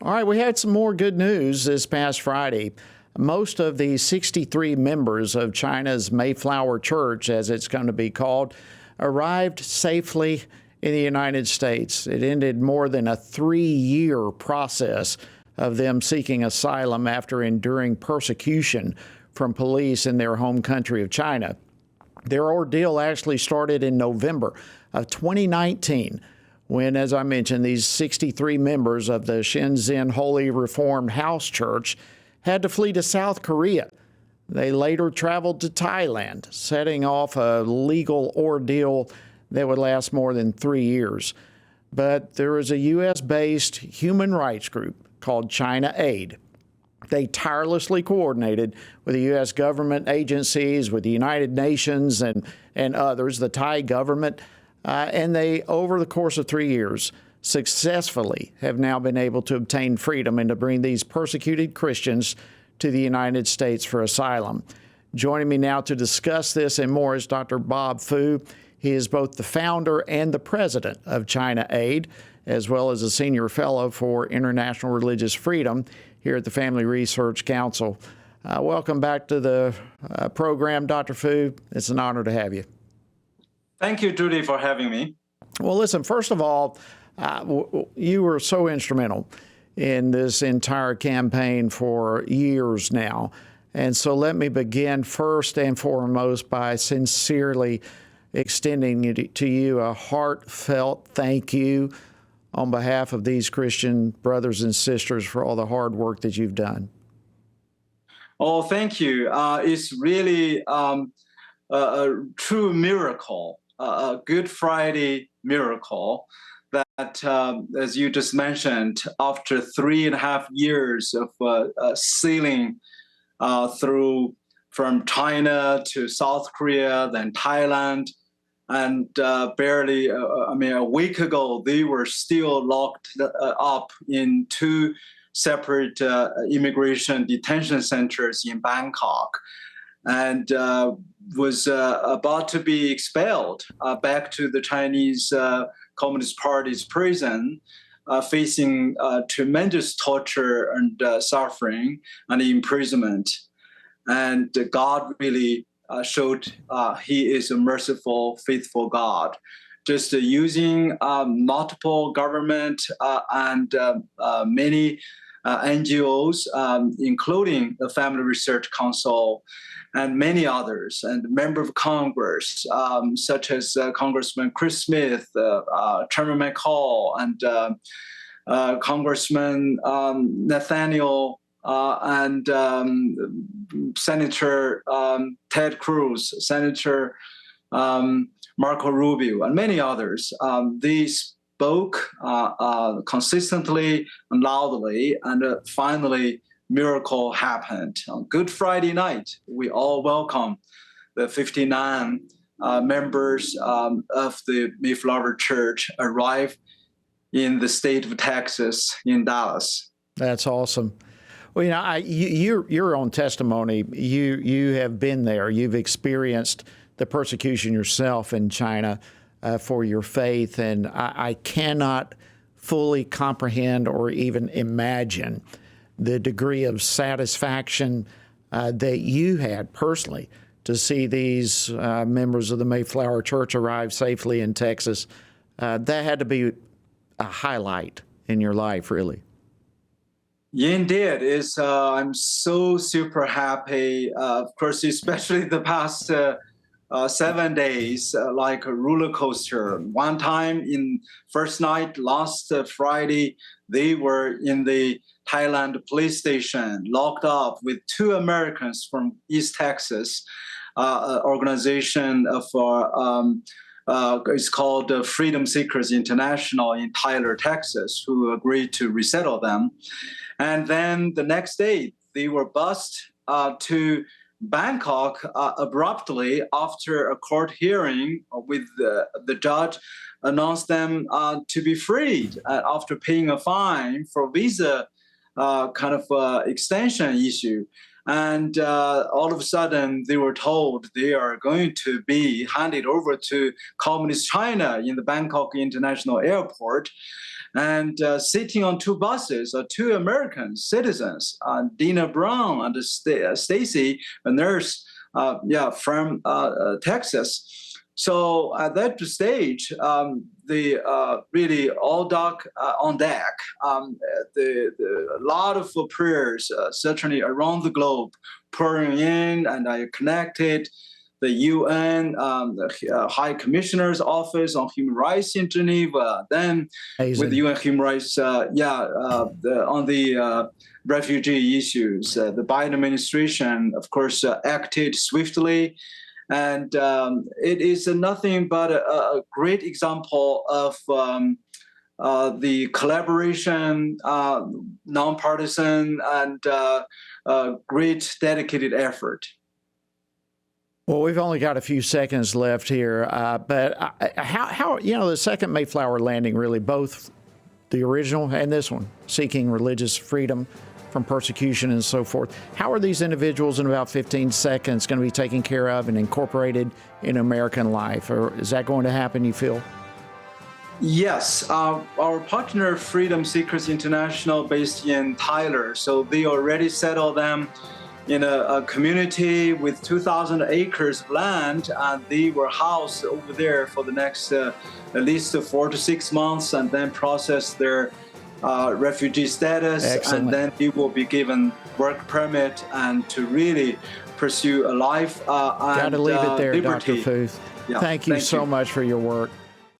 All right, we had some more good news this past Friday. Most of the 63 members of China's Mayflower Church, as it's going to be called, arrived safely in the United States. It ended more than a 3-year process of them seeking asylum after enduring persecution from police in their home country of China. Their ordeal actually started in November of 2019 when, as I mentioned, these 63 members of the Shenzhen Holy Reformed House Church had to flee to South Korea. They later traveled to Thailand, setting off a legal ordeal that would last more than 3 years. But there is a U.S.-based human rights group called China Aid. They tirelessly coordinated with the U.S. government agencies, with the United Nations and others, the Thai government, and they, over the course of 3 years, successfully have now been able to obtain freedom and to bring these persecuted Christians to the United States for asylum. Joining me now to discuss this and more is Dr. Bob Fu. He is both the founder and the president of China Aid, as well as a senior fellow for international religious freedom here at the Family Research Council. Welcome back to the program, Dr. Fu. It's an honor to have you. Thank you, Judy, for having me. Well, listen, first of all, you were so instrumental in this entire campaign for years now. And so let me begin first and foremost by sincerely extending to you a heartfelt thank you on behalf of these Christian brothers and sisters for all the hard work that you've done. Oh, thank you. It's really a true miracle, a Good Friday miracle that, as you just mentioned, after 3.5 years of sailing through from China to South Korea, then Thailand, and barely, a week ago, they were still locked up in 2 separate immigration detention centers in Bangkok, and was about to be expelled back to the Chinese Communist Party's prison, facing tremendous torture and suffering and imprisonment. And God really showed He is a merciful, faithful God, just using multiple government and many NGOs, including the Family Research Council and many others, and members of Congress, such as Congressman Chris Smith, Chairman McCall, and Congressman Nathaniel, and Senator Ted Cruz, Senator Marco Rubio, and many others. They spoke consistently and loudly, and finally, miracle happened. On Good Friday night, we all welcome the 59 members of the Mayflower Church arrive in the state of Texas, in Dallas. That's awesome. Well, you know, your own testimony, you have been there. You've experienced the persecution yourself in China for your faith, and I cannot fully comprehend or even imagine the degree of satisfaction that you had personally to see these members of the Mayflower Church arrive safely in Texas. That had to be a highlight in your life, really. Indeed, I'm so super happy. Of course, especially the past 7 days, like a roller coaster. One time in first night, last Friday, they were in the Thailand police station, locked up with 2 Americans from East Texas, organization for it's called Freedom Seekers International in Tyler, Texas, who agreed to resettle them. And then the next day, they were bused to Bangkok abruptly after a court hearing with the judge announced them to be freed after paying a fine for visa kind of extension issue. And all of a sudden, they were told they are going to be handed over to Communist China in the Bangkok International Airport. And sitting on two buses are two American citizens, Dina Brown and Stacy, a nurse, from Texas. So at that stage, the really all dock on deck. A lot of prayers, certainly around the globe, pouring in, and I connected the UN, the High Commissioner's Office on Human Rights in Geneva, then Amazing. with the UN Human Rights, on the refugee issues. The Biden administration, of course, acted swiftly. And it is nothing but a great example of the collaboration, nonpartisan, and great dedicated effort. Well, we've only got a few seconds left here, but how the second Mayflower landing, really, both the original and this one, seeking religious freedom from persecution and so forth. How are these individuals in about 15 seconds going to be taken care of and incorporated in American life? Or is that going to happen, you feel? Yes, our partner Freedom Seekers International, based in Tyler, so they already settled them in a community with 2,000 acres of land, and they were housed over there for the next at least 4 to 6 months, and then process their refugee status. Excellent. And then they will be given work permit and to really pursue a life Got to leave it there, liberty. Dr. Futh. Yeah, Thank you so much for your work.